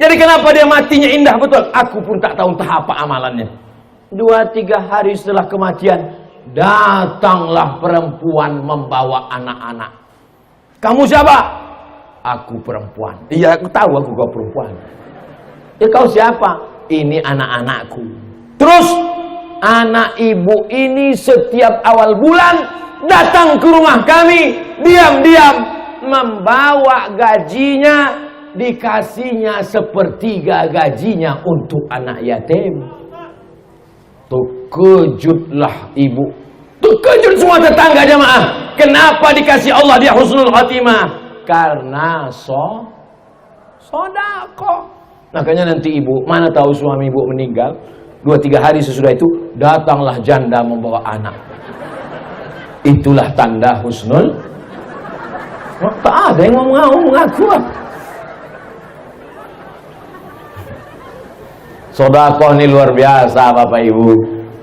Jadi kenapa dia matinya indah betul? Aku pun tak tahu entah apa amalannya. 2-3 hari setelah kematian, datanglah perempuan membawa anak-anak. Kamu siapa? Aku perempuan. Iya, aku tahu aku kau perempuan. Ya kau siapa? Ini anak-anakku. Terus anak ibu ini setiap awal bulan datang ke rumah kami, diam-diam membawa gajinya, dikasihnya sepertiga gajinya untuk anak yatim. Terkejutlah ibu, terkejut semua tetangga jamaah. Kenapa dikasih Allah dia husnul khatimah? Karena sodako. Makanya nanti ibu, mana tahu suami ibu meninggal, 2-3 hari sesudah itu datanglah janda membawa anak. Itulah tanda husnul. Tak ada yang mau mengaku. Sedekah ini luar biasa Bapak Ibu.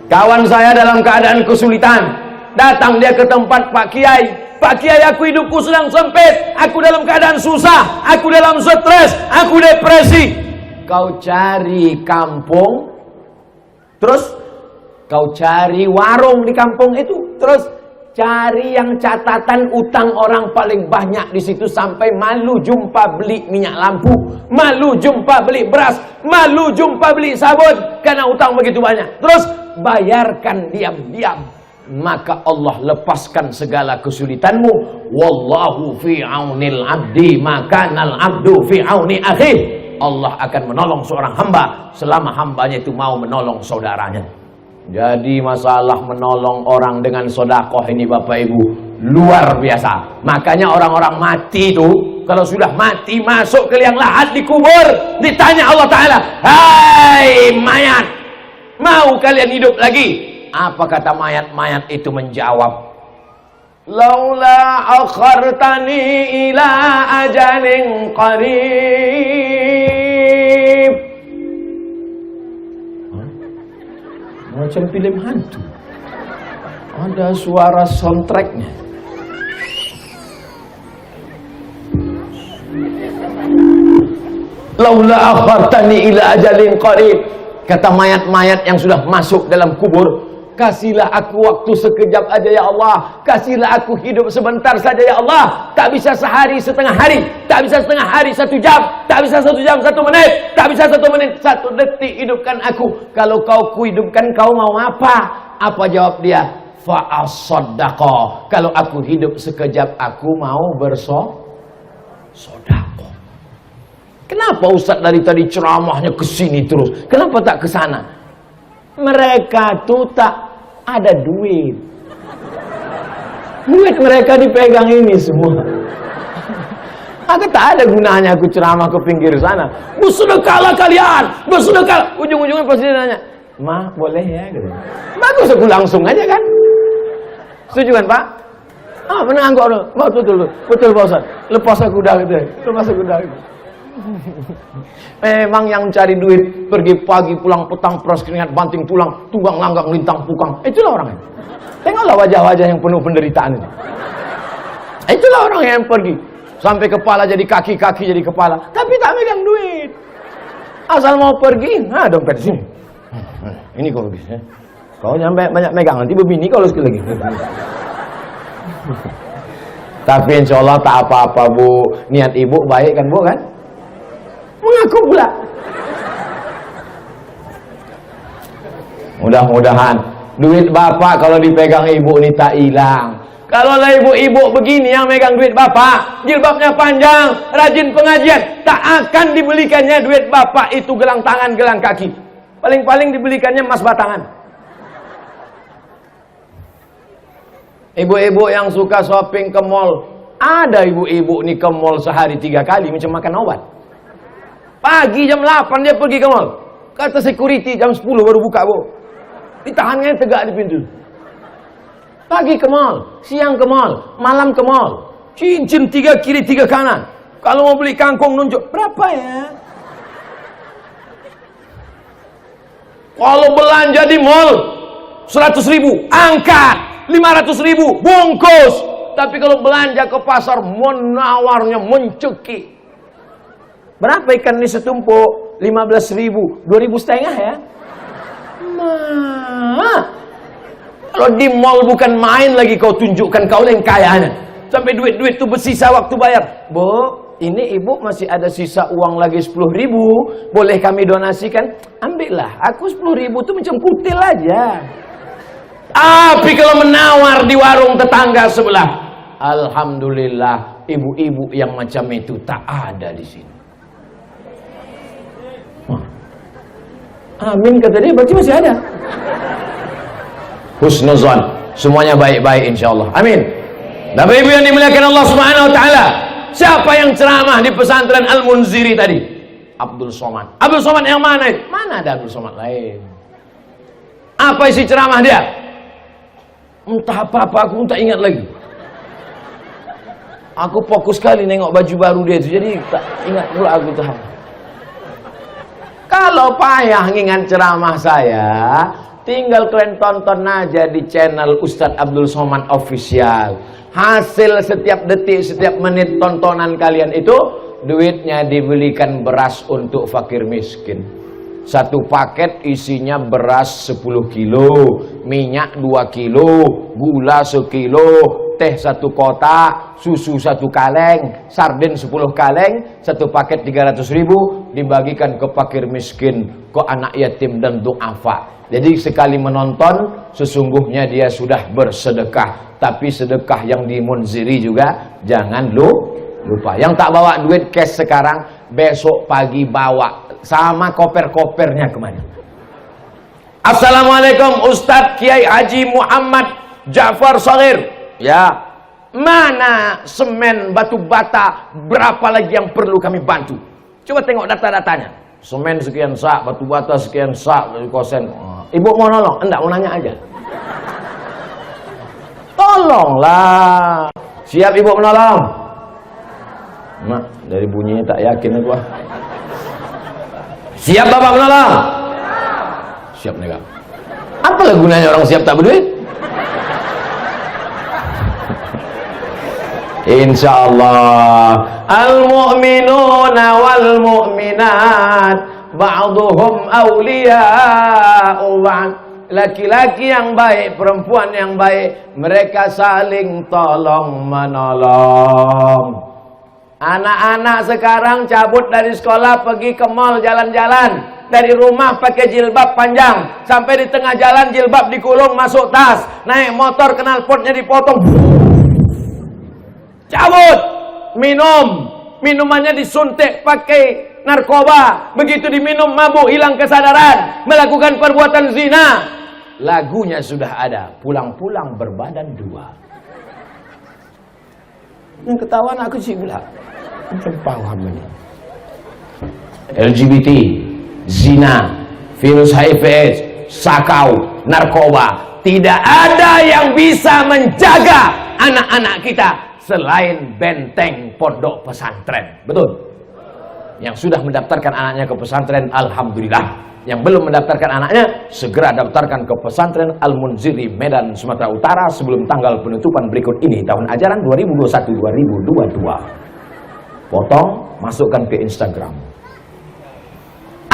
Kawan saya dalam keadaan kesulitan, datang dia ke tempat Pak Kiai. Pak Kiai, aku hidupku sedang sempit, aku dalam keadaan susah, aku dalam stres, aku depresi. Kau cari kampung, terus kau cari warung di kampung itu, terus cari yang catatan utang orang paling banyak di situ sampai malu jumpa beli minyak lampu, malu jumpa beli beras, malu jumpa beli sabun karena utang begitu banyak. Terus bayarkan diam-diam, maka Allah lepaskan segala kesulitanmu. Wallahu fi aunil abdi makanal abdu fi auni akhih. Allah akan menolong seorang hamba selama hambanya itu mau menolong saudaranya. Jadi masalah menolong orang dengan sedekah ini Bapak Ibu luar biasa. Makanya orang-orang mati itu kalau sudah mati masuk ke liang lahat dikubur, ditanya Allah Ta'ala, hai mayat, mau kalian hidup lagi? Apa kata mayat-mayat itu menjawab, laula akhartani ila ajalin qarib. Macam film hantu. Ada suara soundtracknya. Laula akhartani ila ajalin qarib. Kata mayat-mayat yang sudah masuk dalam kubur, kasihlah aku waktu sekejap aja ya Allah, kasihlah aku hidup sebentar saja ya Allah. Tak bisa sehari setengah hari, tak bisa setengah hari 1 jam, tak bisa 1 jam 1 menit, tak bisa 1 menit 1 detik, hidupkan aku. Kalau kau kuhidupkan, kau mau apa? Apa jawab dia? Fa'asaddaqa. Kalau aku hidup sekejap, aku mau bersodaqah. Kenapa Ustaz dari tadi ceramahnya ke sini terus? Kenapa tak ke sana? Mereka tuh tak ada duit. Duit mereka dipegang ini semua. Aku tak ada gunanya aku ceramah ke pinggir sana. Bersedekahlah kalian, bersedekah. Ujung-ujungnya pasti dia nanya, "Ma, boleh ya?" Gitu. Bagus aku langsung aja kan. Setuju kan Pak? Ah, benar kok. Betul Pak Ustaz. Lepas aku dah gitu. Lepas aku dah gitu. Memang yang cari duit pergi pagi pulang petang peras keringat banting tulang tunggang langgang lintang pukang, itulah orangnya. Tengoklah wajah-wajah yang penuh penderitaan itu. Itulah orang yang pergi sampai kepala jadi kaki, kaki jadi kepala, tapi tak megang duit. Asal mau pergi, nah dompet sini. Ini kau pergi, ya. Kau nyampe banyak megang nanti berbini kalau sekali lagi. Tapi insya Allah tak apa-apa Bu. Niat ibu baik kan Bu kan? Mengaku pula. Mudah-mudahan duit bapak kalau dipegang ibu ini tak hilang. Kalau lah ibu-ibu begini yang megang duit bapak, jilbabnya panjang, rajin pengajian, tak akan dibelikannya duit bapak itu gelang tangan, gelang kaki. Paling-paling dibelikannya emas batangan. Ibu-ibu yang suka shopping ke mall, ada ibu-ibu nih ke mall sehari 3 kali macam makan obat. Pagi jam 8 dia pergi ke mall. Kata security jam 10 baru buka Bu. Ditahannya tegak di pintu. Pagi ke mall, siang ke mall, malam ke mall. Cincin 3 kiri 3 kanan. Kalau mau beli kangkung nunjuk, berapa ya? Kalau belanja di mall 100.000, angkat 500.000, bungkus. Tapi kalau belanja ke pasar, menawarnya mencekik. Berapa ikan ini setumpuk? 15.000, 2.500 ya? Kalau di mall bukan main lagi kau tunjukkan kau yang kayanya. Sampai duit-duit itu bersisa waktu bayar. Bu, ini ibu masih ada sisa uang lagi 10.000. Boleh kami donasikan? Ambillah. Aku 10.000 itu macam kutil aja. Tapi kalau menawar di warung tetangga sebelah, alhamdulillah, ibu-ibu yang macam itu tak ada di sini. Amin kata dia, berarti masih ada. Husnuzon, semuanya baik-baik insyaallah. Amin. Bapak Ibu yang dimuliakan Allah Subhanahu wa taala, siapa yang ceramah di pesantren Al-Munziri tadi? Abdul Somad. Abdul Somad yang mana itu? Mana ada Abdul Somad lain? Apa isi ceramah dia? Entah apa-apa, aku tak ingat lagi. Aku fokus sekali nengok baju baru dia itu, jadi tak ingat pula aku tahu. Kalau payah ngingat ceramah saya, tinggal kalian tonton aja di channel Ustadz Abdul Somad Official. Hasil setiap detik, setiap menit tontonan kalian itu, duitnya dibelikan beras untuk fakir miskin. Satu paket isinya beras 10 kilo, minyak 2 kilo, gula 1 kilo, teh 1 kotak, susu 1 kaleng, sarden 10 kaleng, satu paket 300.000 dibagikan ke fakir miskin, ke anak yatim dan du'afa. Jadi sekali menonton sesungguhnya dia sudah bersedekah. Tapi sedekah yang di Munziri juga jangan lupa. Yang tak bawa duit cash sekarang, besok pagi bawa sama koper-kopernya kemana. Assalamualaikum Ustadz Kiai Haji Muhammad Ja'far Shagir. Ya, mana semen batu bata, berapa lagi yang perlu kami bantu? Coba tengok data-datanya. Semen sekian sak, batu bata sekian sak, kosen. Ibu mau nolong? Enggak, mau nanya aja. Tolonglah. Siap ibu menolong? Mak, dari bunyinya tak yakin aku. Siap bapak menolong? Siap nih kak. Apalah gunanya orang siap tak berduit? Insyaallah al-mu'minuna wal-mu'minat ba'duhum awliya'u ba'd. Laki-laki yang baik, perempuan yang baik, mereka saling tolong menolong. Anak-anak sekarang cabut dari sekolah pergi ke mall jalan-jalan. Dari rumah pakai jilbab panjang, sampai di tengah jalan jilbab dikulung masuk tas. Naik motor knalpotnya dipotong. Cabut, minum, minumannya disuntik pakai narkoba, begitu diminum mabuk, hilang kesadaran, melakukan perbuatan zina. Lagunya sudah ada, pulang-pulang berbadan dua. Yang ketahuan aku sih bilang, macam paham ini. LGBT, zina, virus HIV/AIDS, sakau, narkoba, tidak ada yang bisa menjaga anak-anak kita selain benteng pondok pesantren. Betul? Yang sudah mendaftarkan anaknya ke pesantren, alhamdulillah. Yang belum mendaftarkan anaknya, segera daftarkan ke pesantren Al-Munziri Medan, Sumatera Utara sebelum tanggal penutupan berikut ini, tahun ajaran 2021-2022. Potong, masukkan ke Instagram.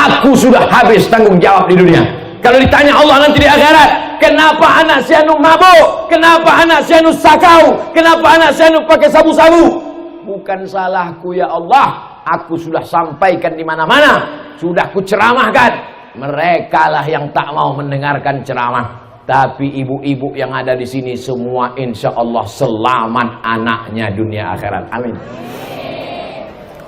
Aku sudah habis tanggung jawab di dunia. Kalau ditanya Allah nanti di akhirat, kenapa anak si anu mabuk? Kenapa anak si anu sakau? Kenapa anak si anu pakai sabu-sabu? Bukan salahku ya Allah. Aku sudah sampaikan di mana-mana. Sudah kuceramahkan. Mereka lah yang tak mau mendengarkan ceramah. Tapi ibu-ibu yang ada di sini semua insya Allah selamat anaknya dunia akhirat. Amin.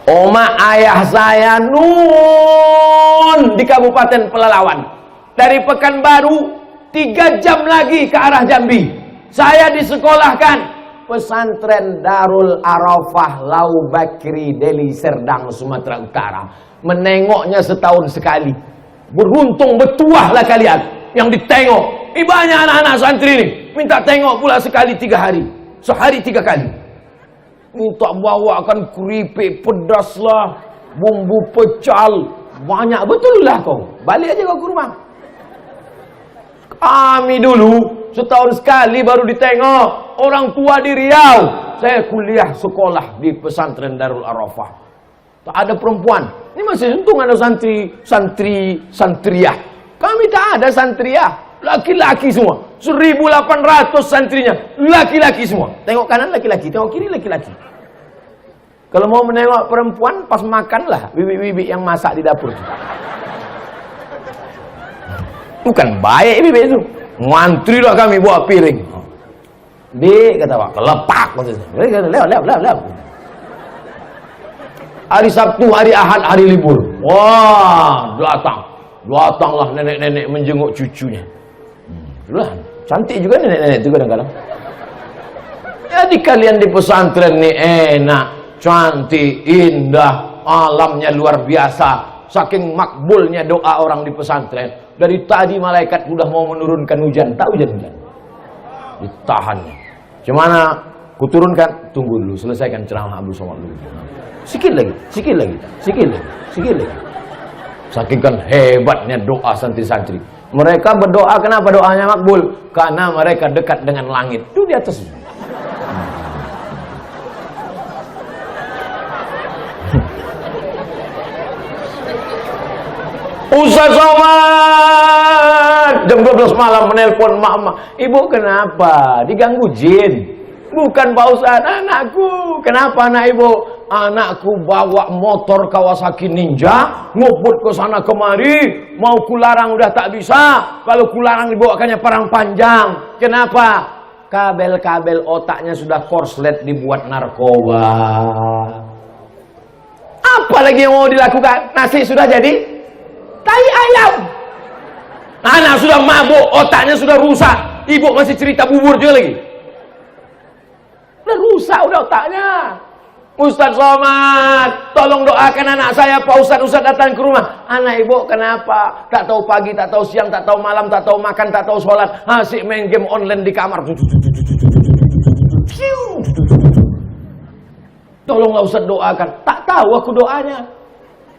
Oma ayah saya Nun di Kabupaten Pelalawan. Dari Pekanbaru 3 jam lagi ke arah Jambi. Saya disekolahkan pesantren Darul Arafah Lau Bakri Deli Serdang Sumatera Utara. Menengoknya setahun sekali. Beruntung betuahlah kalian yang ditengok. Banyak anak-anak santri ini minta tengok pula sekali 3 hari. Sehari 3 kali. Minta bawakan keripik pedas lah, bumbu pecal, banyak betul lah kau. Balik aja kau ke rumah. Kami dulu setahun sekali baru ditengok. Orang tua di Riau. Saya kuliah sekolah di pesantren Darul Arafah. Tak ada perempuan. Ini masih untung ada santriah. Kami tak ada santriah. Laki-laki semua. 1.800 santrinya. Laki-laki semua. Tengok kanan laki-laki. Tengok kiri laki-laki. Kalau mau menengok perempuan, pas makanlah bibik-bibik yang masak di dapur itu. Bukan baik bibik itu. Ngantri lah kami bawa piring. Dek, kata Pak, kelepak. Lewat. Hari Sabtu, hari Ahad, hari libur. Wah, datanglah nenek-nenek menjenguk cucunya. Itulah, cantik juga nenek-nenek itu kadang-kadang. Jadi kalian di pesantren nih enak, cantik, indah, alamnya luar biasa. Saking makbulnya doa orang di pesantren. Dari tadi malaikat sudah mau menurunkan hujan, tak hujan-hujan. Ditahannya. Gimana? Kuturunkan, tunggu dulu, selesaikan ceramah Abu Somad dulu. Sikit lagi. Saking kan hebatnya doa santri-santri. Mereka berdoa, kenapa doanya makbul? Karena mereka dekat dengan langit. Itu di atas. Ustaz Somad jam 12 malam menelpon mak-mak. Ibu kenapa? Diganggu jin. Bukan Pak Ustaz, anakku. Kenapa anak ibu? Anakku bawa motor Kawasaki Ninja, ngubut ke sana kemari, mau kularang udah tak bisa. Kalau kularang dibawakannya parang panjang. Kenapa? Kabel-kabel otaknya sudah korslet dibuat narkoba. Apa lagi yang mau dilakukan? Nasi sudah jadi tai ayam. Anak sudah mabuk, otaknya sudah rusak. Ibu masih cerita bubur juga lagi. Udah rusak udah otaknya. Ustaz Somad, tolong doakan anak saya. Pak Ustaz datang ke rumah. Anak ibu kenapa? Tak tahu pagi, tak tahu siang, tak tahu malam, tak tahu makan, tak tahu sholat. Asik main game online di kamar. Tolonglah Ustaz doakan. Tak tahu aku doanya.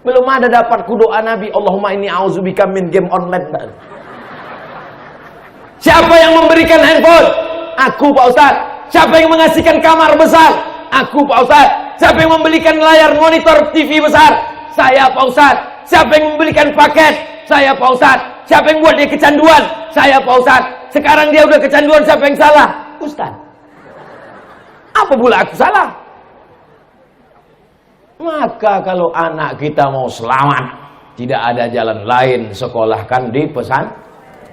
Belum ada dapat ku doa Nabi. Allahumma inni a'udzubika min game online. Siapa yang memberikan handphone? Aku Pak Ustaz. Siapa yang mengasihkan kamar besar? Aku Pak Ustaz. Siapa yang membelikan layar monitor TV besar? Saya Pak Ustaz. Siapa yang membelikan paket? Saya Pak Ustaz. Siapa yang buat dia kecanduan? Saya Pak Ustaz. Sekarang dia udah kecanduan, siapa yang salah? Ustaz. Apa pula aku salah? Maka kalau anak kita mau selamat, tidak ada jalan lain, sekolahkan di pesantren.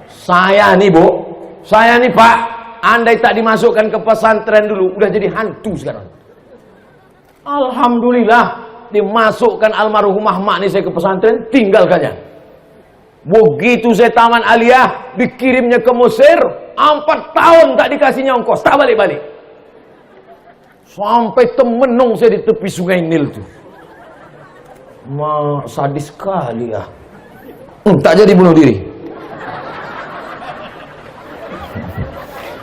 Saya nih Bu, saya nih Pak, andai tak dimasukkan ke pesantren dulu, udah jadi hantu sekarang. Alhamdulillah, dimasukkan almarhumah mak nih saya ke pesantren, tinggalkannya. Begitu saya taman aliyah, dikirimnya ke Mesir, 4 tahun tak dikasihnya ongkos, tak balik-balik. Sampai temenung saya di tepi sungai Nil tuh. Sadis sekali ya. Tak jadi bunuh diri.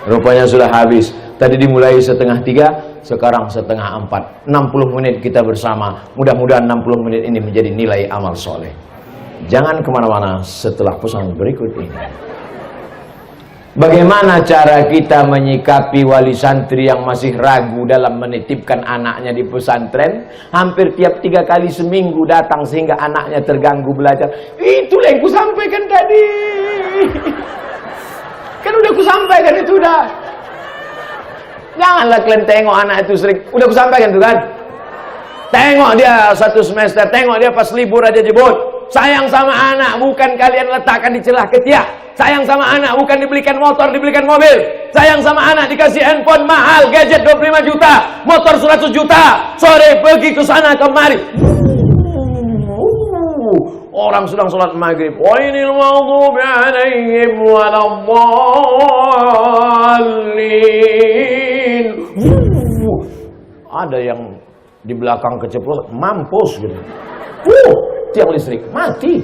Rupanya sudah habis. Tadi dimulai 2:30, sekarang 3:30. 60 menit kita bersama. Mudah-mudahan 60 menit ini menjadi nilai amal soleh. Jangan kemana-mana setelah pesan berikut ini. Bagaimana cara kita menyikapi wali santri yang masih ragu dalam menitipkan anaknya di pesantren? Hampir tiap 3 kali seminggu datang sehingga anaknya terganggu belajar. Itulah yang kusampaikan tadi. Kan udah kusampaikan itu udah. Janganlah kalian tengok anak itu sering. Udah kusampaikan itu kan. Tengok dia 1 semester, tengok dia pas libur aja jebut. Sayang sama anak bukan kalian letakkan di celah ketiak. Sayang sama anak bukan dibelikan motor, dibelikan mobil. Sayang sama anak dikasih handphone mahal, gadget 25 juta, motor 100 juta. Sore pergi ke sana kemari. Orang sedang sholat maghrib. Wailil maghdubi alaihim waladdallin. Ada yang di belakang keceplosan, mampus gitu. Tiang listrik mati.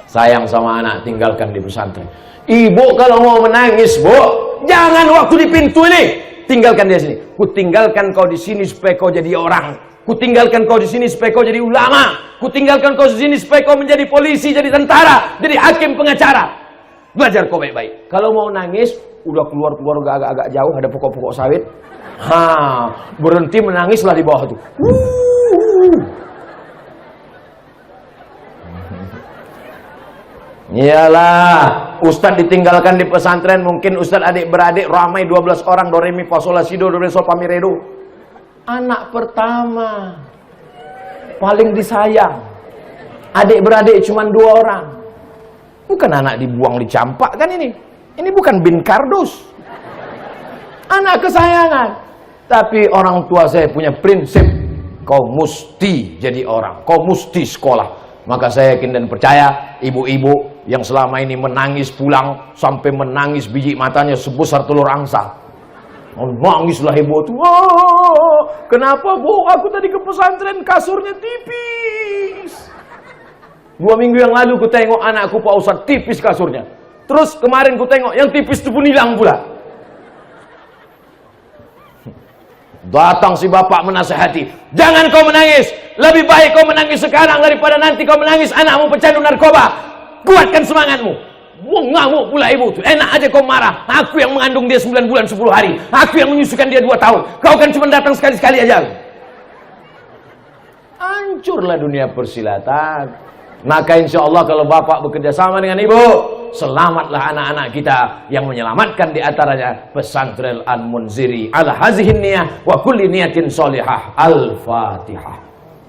Sayang sama anak, tinggalkan di pesantren. Ibu kalau mau menangis, Bu, jangan waktu di pintu ini. Tinggalkan dia sini. Ku tinggalkan kau di sini supaya kau jadi orang. Ku tinggalkan kau di sini supaya kau jadi ulama. Ku tinggalkan kau di sini supaya kau menjadi polisi, jadi tentara, jadi hakim, pengacara. Belajar kau baik-baik. Kalau mau nangis, udah keluar agak-agak jauh, ada pokok-pokok sawit. Berhenti menangislah di bawah tuh. Iyalah, Ustadz ditinggalkan di pesantren, mungkin Ustadz adik-beradik ramai 12 orang, do re mi fa sol la si do re sol fa mi re do. Anak pertama, paling disayang. Adik-beradik cuma 2 orang. Bukan anak dibuang dicampak kan ini. Ini bukan bin kardus. Anak kesayangan. Tapi orang tua saya punya prinsip, kau mesti jadi orang, kau mesti sekolah. Maka saya yakin dan percaya ibu-ibu yang selama ini menangis pulang sampai menangis biji matanya sebesar telur angsa. Nangislah ibu tuh. Kenapa bu? Aku tadi ke pesantren kasurnya tipis. 2 minggu yang lalu ku tengok anakku Pak Ustadz tipis kasurnya. Terus kemarin ku tengok yang tipis itu pun hilang pula. Datang si bapak menasehati, jangan kau menangis, lebih baik kau menangis sekarang daripada nanti kau menangis anakmu pecandu narkoba. Kuatkan semangatmu. Ngamuk pula ibu tuh. Enak aja kau marah. Aku yang mengandung dia 9 bulan 10 hari, aku yang menyusukan dia 2 tahun. Kau kan cuma datang sekali-sekali aja. Hancurlah dunia persilatan. Maka insya Allah kalau bapak bekerja sama dengan ibu, selamatlah anak-anak kita yang menyelamatkan di antaranya pesantren Al-Munziri ala hazihin niyah wa kulli niyatin sholihah. Al-Fatihah.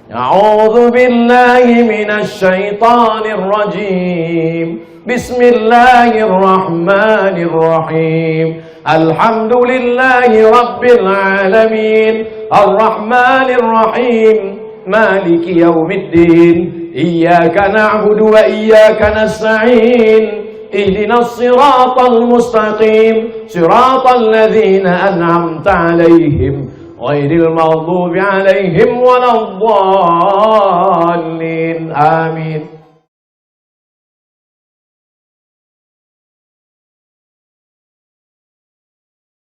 A'udzu billahi minasy syaithanir rajim. Bismillahirrahmanirrahim. Alhamdulillahi rabbil alamin. Arrahmanir rahim. Maliki yaumiddin. Iyyaka na'budu wa iyyaka nasta'in. Ihdinas siratal mustaqim. Siratal ladzina an'amta 'alaihim ghairil maghdubi 'alaihim waladdallin. Amin.